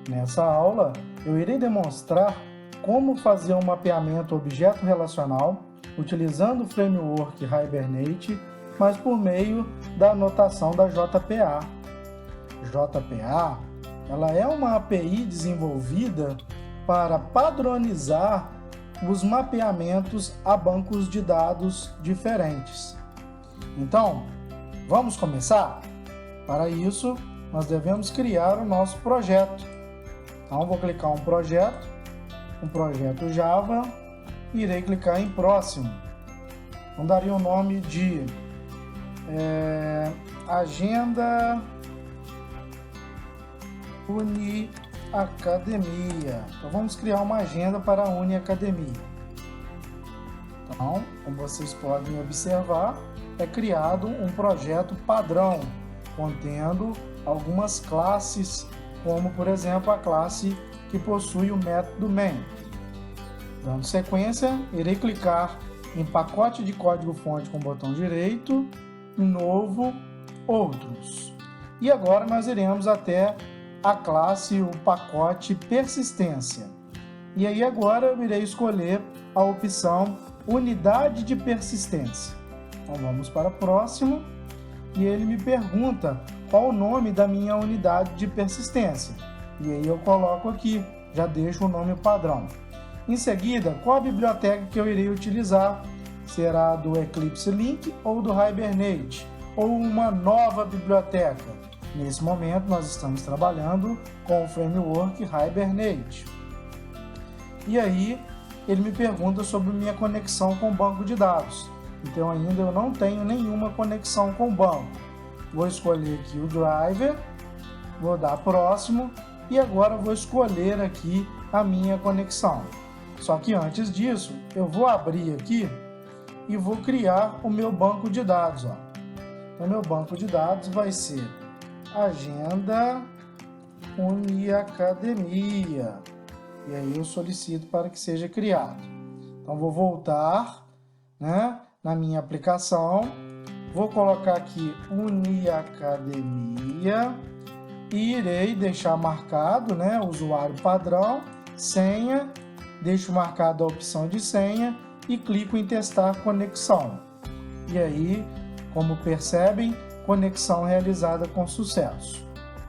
Nessa aula, eu irei demonstrar como fazer um mapeamento objeto relacional utilizando o framework Hibernate, mas por meio da notação da JPA. JPA, ela é uma API desenvolvida para padronizar os mapeamentos a bancos de dados diferentes. Então, vamos começar? Para isso, nós devemos criar o nosso projeto. Então, vou clicar em um projeto Java, e irei clicar em próximo. Então, daria o nome de Agenda UniAcademia. Então, vamos criar uma agenda para a UniAcademia. Então, como vocês podem observar, é criado um projeto padrão, contendo algumas classes, como, por exemplo, a classe que possui o método main. Dando sequência, irei clicar em pacote de código-fonte com o botão direito, novo, outros. E agora nós iremos até a classe, o pacote persistência. E aí agora eu irei escolher a opção unidade de persistência. Então vamos para o próximo, e ele me pergunta qual o nome da minha unidade de persistência. E aí eu coloco aqui, já deixo o nome padrão. Em seguida, qual a biblioteca que eu irei utilizar? Será do Eclipse Link ou do Hibernate? Ou uma nova biblioteca? Nesse momento, nós estamos trabalhando com o framework Hibernate. E aí, ele me pergunta sobre minha conexão com o banco de dados. Então, ainda eu não tenho nenhuma conexão com o banco. Vou escolher aqui o driver, vou dar próximo, e agora vou escolher aqui a minha conexão. Só que antes disso, eu vou abrir aqui e vou criar o meu banco de dados. O meu banco de dados vai ser Agenda UniAcademia. E aí eu solicito para que seja criado. Então vou voltar, na minha aplicação, vou colocar aqui UniAcademia e irei deixar marcado, o usuário padrão, senha. Deixo marcado a opção de senha e clico em testar conexão. E aí, como percebem, conexão realizada com sucesso.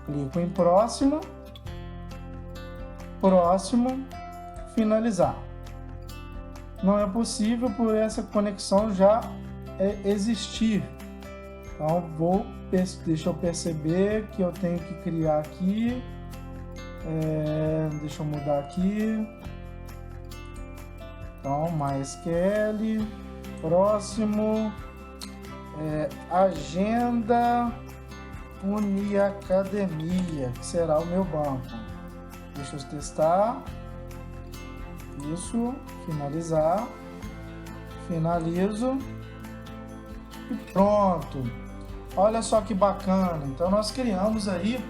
Clico em próximo, finalizar. Não é possível por essa conexão já existir. Então, deixa eu perceber que eu tenho que criar aqui. Deixa eu mudar aqui. Então, MySQL, próximo, Agenda UniAcademia, que será o meu banco. Deixa eu testar. Isso, finalizar. Finalizo. E pronto. Olha só que bacana. Então, nós criamos aí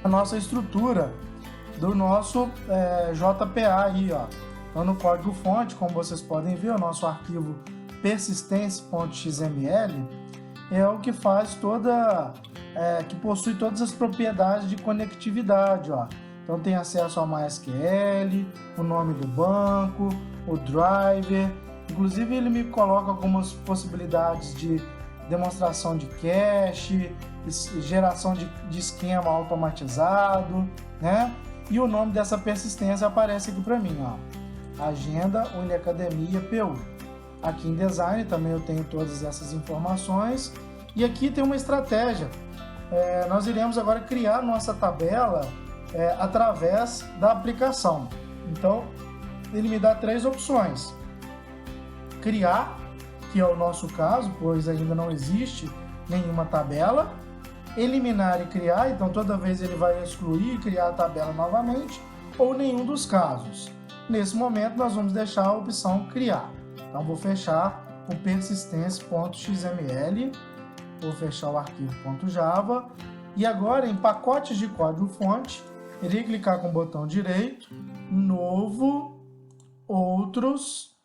a nossa estrutura do nosso JPA aí, Então, no código-fonte, como vocês podem ver, o nosso arquivo persistência.xml é o que faz que possui todas as propriedades de conectividade, Então, tem acesso ao MySQL, o nome do banco, o driver. Inclusive, ele me coloca algumas possibilidades de demonstração de cache, geração de esquema automatizado, E o nome dessa persistência aparece aqui para mim, Agenda UniAcademia PU. Aqui em Design também eu tenho todas essas informações. E aqui tem uma estratégia. Nós iremos agora criar nossa tabela através da aplicação. Então, ele me dá 3 opções. Criar, que é o nosso caso, pois ainda não existe nenhuma tabela. Eliminar e criar, então toda vez ele vai excluir e criar a tabela novamente, ou nenhum dos casos. Nesse momento, nós vamos deixar a opção criar. Então, vou fechar o persistência.xml, vou fechar o arquivo .java, e agora, em pacotes de código-fonte, irei clicar com o botão direito, novo, outros,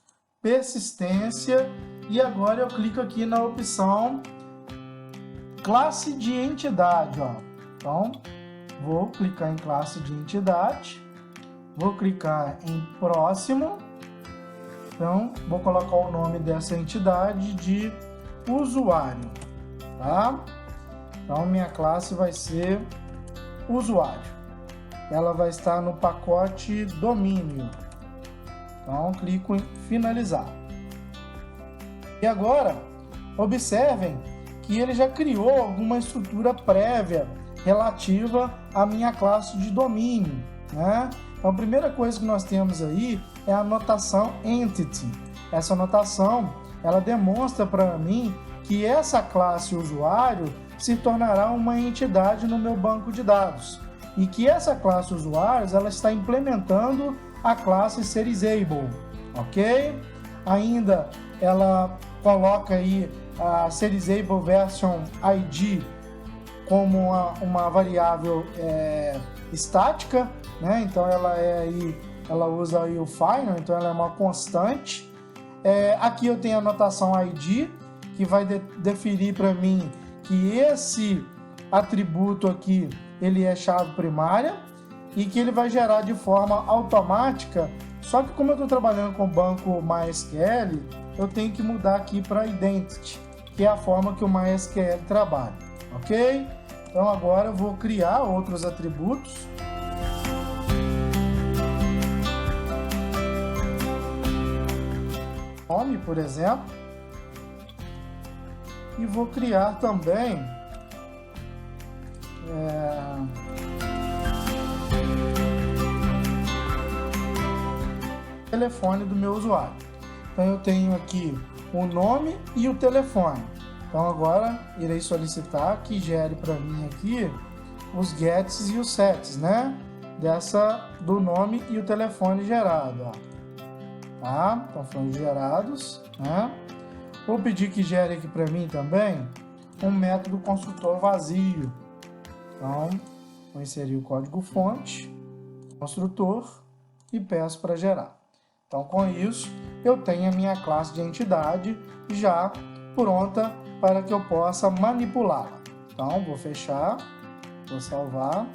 persistência, e agora eu clico aqui na opção classe de entidade. Então, vou clicar em classe de entidade, vou clicar em próximo, então vou colocar o nome dessa entidade de usuário, tá? Então minha classe vai ser usuário, ela vai estar no pacote domínio, então clico em finalizar. E agora, observem que ele já criou alguma estrutura prévia relativa à minha classe de domínio, né? Então, a primeira coisa que nós temos aí é a notação entity. Essa notação, ela demonstra para mim que essa classe usuário se tornará uma entidade no meu banco de dados e que essa classe usuários, ela está implementando a classe Seriesable, ok? Ainda ela coloca aí a Seriesable Version ID como uma variável estática, né? Então ela usa aí o final, então ela é uma constante. Aqui eu tenho a notação ID, que vai definir para mim que esse atributo aqui ele é chave primária e que ele vai gerar de forma automática. Só que como eu estou trabalhando com o banco MySQL, eu tenho que mudar aqui para Identity, que é a forma que o MySQL trabalha, ok? Então agora eu vou criar outros atributos. Nome, por exemplo. E vou criar também telefone do meu usuário. Então eu tenho aqui o nome e o telefone. Então agora irei solicitar que gere para mim aqui os gets e os sets, né? Do nome e o telefone gerado, ó. Tá? Então foram gerados, né? Vou pedir que gere aqui para mim também um método construtor vazio. Então vou inserir o código fonte, construtor e peço para gerar. Então com isso eu tenho a minha classe de entidade já pronta para que eu possa manipulá-la. Então vou fechar, vou salvar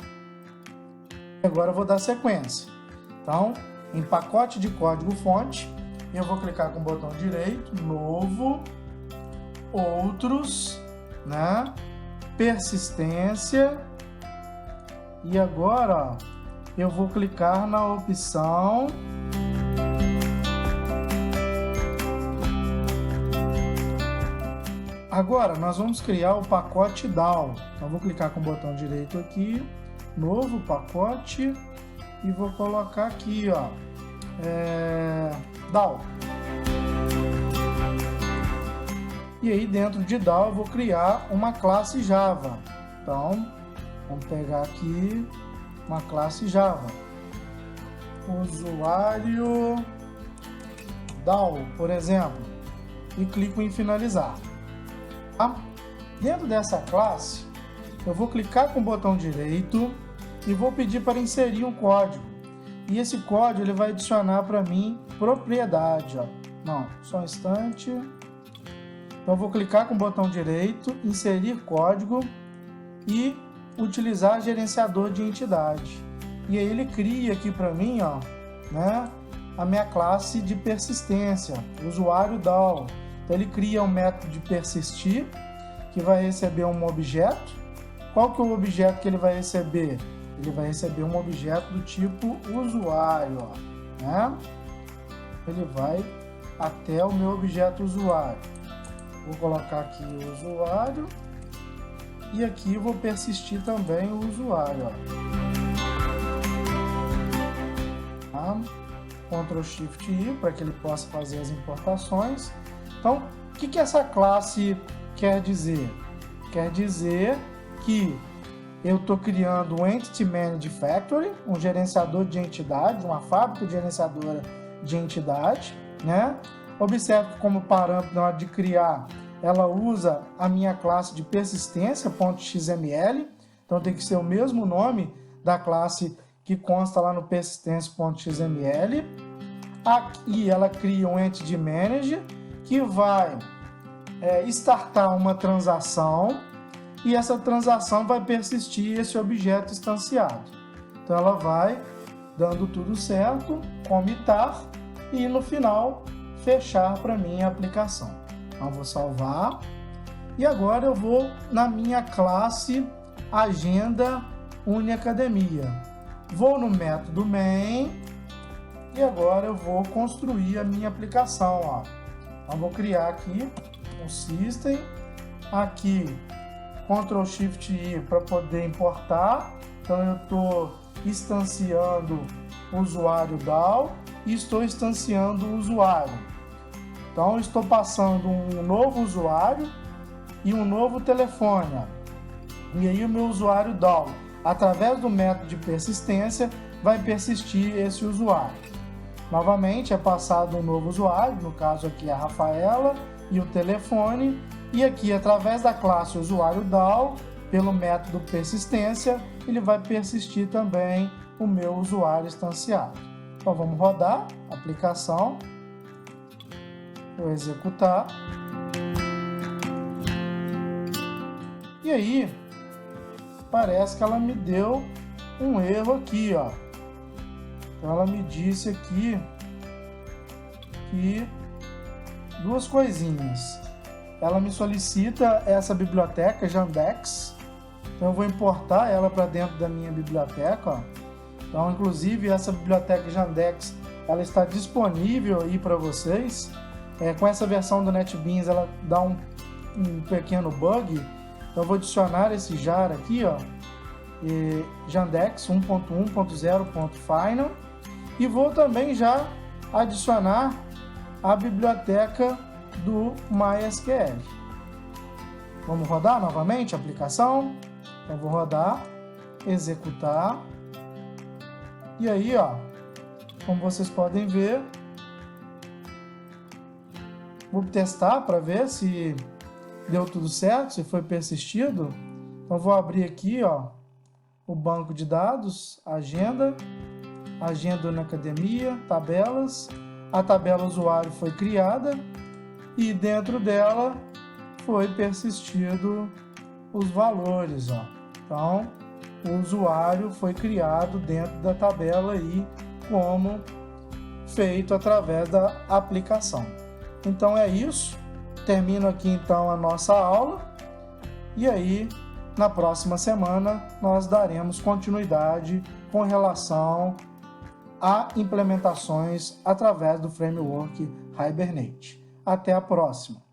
e agora eu vou dar sequência. Então em pacote de código fonte eu vou clicar com o botão direito, novo, outros, né? Persistência e agora ó, eu vou clicar na opção agora nós vamos criar o pacote DAO. Então vou clicar com o botão direito aqui, novo pacote e vou colocar aqui ó, DAO. E aí dentro de DAO eu vou criar uma classe Java. Então vamos pegar aqui uma classe Java, usuário DAO, por exemplo, e clico em finalizar. Tá? Dentro dessa classe eu vou clicar com o botão direito e vou pedir para inserir um código. E esse código ele vai adicionar para mim propriedade. Ó. Não, só um instante. Então eu vou clicar com o botão direito, inserir código e utilizar gerenciador de entidade. E aí ele cria aqui para mim, ó, né, a minha classe de persistência, usuário DAO. Então ele cria um método de persistir que vai receber um objeto. Qual que é o objeto que ele vai receber? Ele vai receber um objeto do tipo usuário, ó, né? Ele vai até o meu objeto usuário. Vou colocar aqui o usuário e aqui eu vou persistir também o usuário, ó. Tá? Ctrl Shift I para que ele possa fazer as importações. Então, o que essa classe quer dizer? Quer dizer que eu estou criando um Entity Managed Factory, um gerenciador de entidade, uma fábrica gerenciadora de entidade, né? Observe que como parâmetro na hora de criar, ela usa a minha classe de persistência.xml, então tem que ser o mesmo nome da classe que consta lá no persistência.xml. Aqui ela cria um Entity Manager que vai startar uma transação e essa transação vai persistir esse objeto instanciado. Então ela vai dando tudo certo, comitar e no final fechar para mim a aplicação. Então vou salvar e agora eu vou na minha classe Agenda UniAcademia. Vou no método main e agora eu vou construir a minha aplicação. Ó. Então vou criar aqui um system, aqui Ctrl Shift I para poder importar. Então eu estou instanciando o usuário DAO e estou instanciando o usuário. Então eu estou passando um novo usuário e um novo telefone. Ó. E aí o meu usuário DAO, através do método de persistência, vai persistir esse usuário. Novamente é passado um novo usuário, no caso aqui a Rafaela, e o telefone, e aqui através da classe usuário DAO, pelo método persistência, ele vai persistir também o meu usuário instanciado. Então vamos rodar a aplicação, vou executar, e aí parece que ela me deu um erro aqui, ó. Então ela me disse aqui que duas coisinhas. Ela me solicita essa biblioteca Yandex. Então eu vou importar ela para dentro da minha biblioteca. Ó. Então, inclusive, essa biblioteca Yandex ela está disponível aí para vocês. Com essa versão do NetBeans ela dá um pequeno bug. Então eu vou adicionar esse jar aqui, ó, Yandex 1.1.0.final, e vou também já adicionar a biblioteca do MySQL. Vamos rodar novamente a aplicação. Então vou rodar, executar, e aí, ó, como vocês podem ver, vou testar para ver se deu tudo certo, se foi persistido. Então vou abrir aqui, ó, o banco de dados, agenda na academia, tabelas. A tabela usuário foi criada e dentro dela foi persistido os valores, ó. Então o usuário foi criado dentro da tabela aí como feito através da aplicação. Então é isso. Termino aqui então a nossa aula e aí na próxima semana nós daremos continuidade com relação a implementações através do framework Hibernate. Até a próxima!